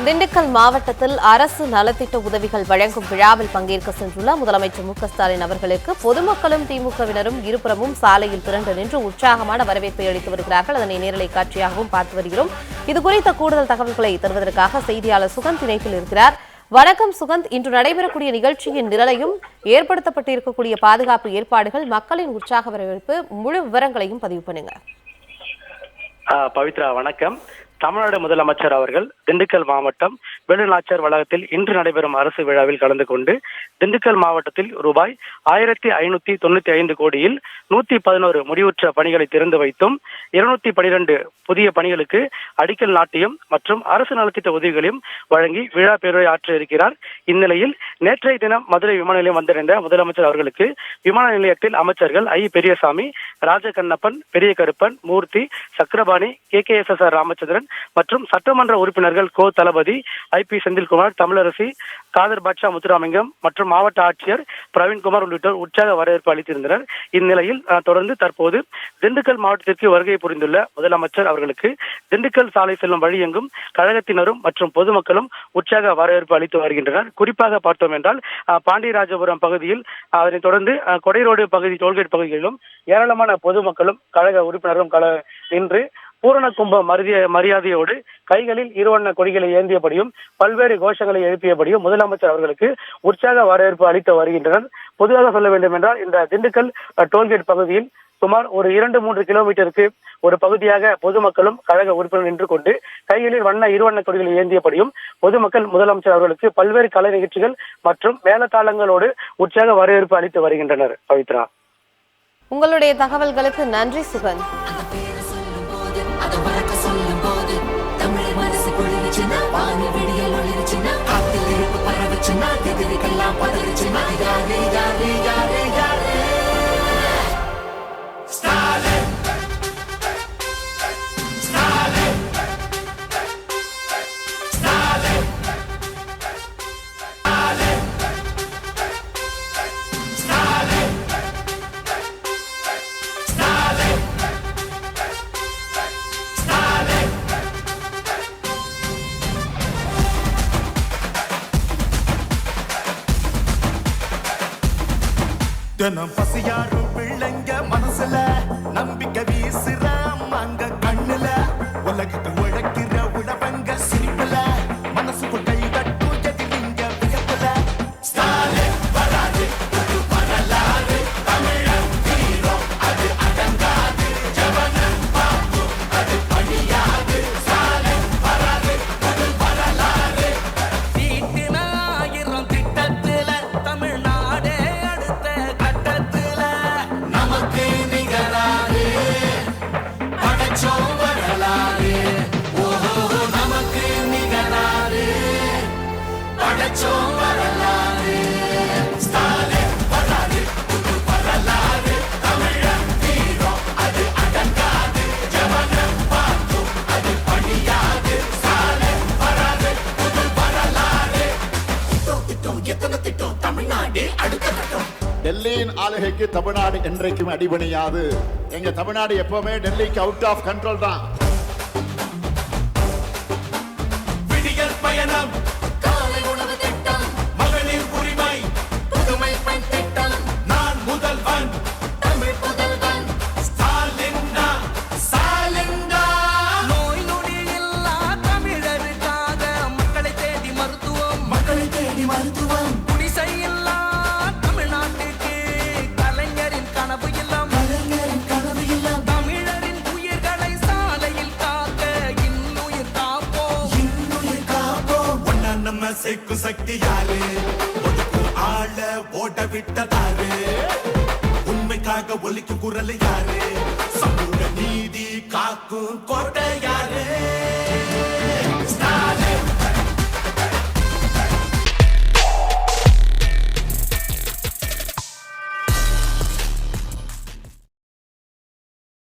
திண்டுக்கல் மாவட்டத்தில் அரசு நலத்திட்ட உதவிகள் வழங்கும் விழாவில் பங்கேற்க சென்றுள்ள முதலமைச்சர் மு.க.ஸ்டாலின் அவர்களுக்கு பொதுமக்களும் திமுகவினரும் இருபுறமும் சாலையில் திரண்டு நின்று உற்சாகமான வரவேற்பை அளித்து வருகிறார்கள். அதனை நேரலை காட்சியாகவும் பார்த்து வருகிறோம். இதுகுறித்த கூடுதல் தகவல்களை தருவதற்காக செய்தியாளர் சுகந்த் இணைப்பில் இருக்கிறார். வணக்கம் சுகந்த். இன்று நடைபெறக்கூடிய நிகழ்ச்சியின் நிரலையும் ஏற்படுத்தப்பட்டிருக்கக்கூடிய பாதுகாப்பு ஏற்பாடுகள், மக்களின் உற்சாக வரவேற்பு, முழு விவரங்களையும் பதிவு பண்ணுங்க. பவித்ரா வணக்கம். தமிழ்நாடு முதலமைச்சர் அவர்கள் திண்டுக்கல் மாவட்டம் வேலுநாச்சியார் வளாகத்தில் இன்று நடைபெறும் அரசு விழாவில் கலந்து கொண்டு திண்டுக்கல் மாவட்டத்தில் ரூபாய் 1595 கோடியில் 111 முடிவுற்ற பணிகளை திறந்து வைத்தும் 212 புதிய பணிகளுக்கு அடிக்கல் நாட்டியும் மற்றும் அரசு நலத்திட்ட உதவிகளையும் வழங்கி விழா பேருரை ஆற்ற இருக்கிறார். இந்நிலையில் நேற்றைய தினம் மதுரை விமான நிலையம் வந்திருந்த முதலமைச்சர் அவர்களுக்கு விமான நிலையத்தில் அமைச்சர்கள் ஐ. பெரியசாமி, ராஜகண்ணப்பன், பெரிய கருப்பன், மூர்த்தி, சக்கரபாணி, KKSSR ராமச்சந்திரன் மற்றும் சட்டமன்ற உறுப்பினர்கள் கோ. தளபதி, IP. செந்தில்குமார், தமிழரசி, காதர் பாட்ஷா முத்துராமலிங்கம் மற்றும் மாவட்ட ஆட்சியர் பிரவீன்குமார் உள்ளிட்டோர் உற்சாக வரவேற்பு அளித்திருந்தனர். இந்நிலையில் தொடர்ந்து தற்போது திண்டுக்கல் மாவட்டத்திற்கு வருகை புரிந்துள்ள முதலமைச்சர் அவர்களுக்கு திண்டுக்கல் சாலை செல்லும் வழி எங்கும் கழகத்தினரும் மற்றும் பொதுமக்களும் உற்சாக வரவேற்பு அளித்து வருகின்றனர். குறிப்பாக பார்த்தோம் என்றால் பாண்டியராஜபுரம் பகுதியில், அதனைத் தொடர்ந்து கொடைரோடு பகுதி, டோல்கேட் பகுதிகளிலும் ஏராளமான பொதுமக்களும் கழக உறுப்பினரும் நின்று பூரண கும்ப மரியாதையோடு கைகளில் இருவண்ண கொடிகளை ஏந்தியபடியும் பல்வேறு கோஷங்களை எழுப்பியபடியும் முதலமைச்சர் அவர்களுக்கு உற்சாக வரவேற்பு அளித்து வருகின்றனர். பொதுவாக சொல்ல வேண்டும் என்றால் இந்த திண்டுக்கல் டோல்கேட் பகுதியில் சுமார் ஒரு 2-3 கிலோமீட்டருக்கு ஒரு பகுதியாக பொதுமக்களும் கழக உறுப்பினர் நின்று கொண்டு கைகளில் இருவண்ண கொடிகளை ஏந்தியபடியும் பொதுமக்கள் முதலமைச்சர் அவர்களுக்கு பல்வேறு கலை நிகழ்ச்சிகள் மற்றும் மேளதாளங்களோடு உற்சாக வரவேற்பு அளித்து வருகின்றனர். பவித்ரா, உங்களுடைய தகவல்களுக்கு நன்றி சுகன். தினம் பசியாரும் பிள்ளைங்க மனசுல நம்பிக்கை வீசுற அங்க கண்ணுல உலகத்தை உழைக்கிற உழவங்க சிரிப்புல மனசுக்கு கை கட்டும் எதிரிங்க வியப்புல ஸ்டாலின் வராது ஒரு வரலாறு தமிழன் வீரம் அது அடங்காது ஜவனம் பாப்பும் அது பணியாது ஸ்டாலின் வராது ஒரு வரலாறு தீட்டின 1000 திட்டத்துல தமிழ்நாடே டெல்லியின் ஆளுகைக்கு தமிழ்நாடு என்றைக்கும் அடிபணியாது. எங்க தமிழ்நாடு எப்பவுமே டெல்லிக்கு அவுட் ஆஃப் கண்ட்ரோல் தான். விடியல் பயணம், காலை உணவு திட்டம், மகளிர் உரிமை, புதுமை பெண் திட்டம், நான் முதல்வன், தமிழ் புதல்வன், ஸ்டாலின்னா சாலிங்கா. நோய் நொடி இல்லா தமிழருக்காக மக்களை தேடி மருத்துவம், மக்களை தேடி மருத்துவம், குடிசை இல்லா தமிழ்நாட்டுக்கு கலைஞரின் கனவு இல்லம், கலைஞரின் கனவு இல்லம், தமிழரின் உயிர்களை சாலையில் காக்க இன்னுயிர் காப்போம், இன்னுயிர் காப்போம். ஒன்னா நம்ம சேர்க்கும் சக்தி யாரு, ஒதுக்கு ஆள ஓட விட்டதாரு, உண்மைக்காக ஒலிக்கும் குரல் யாரு, சமூக நீதி காக்கும் கோட்டை யாரு.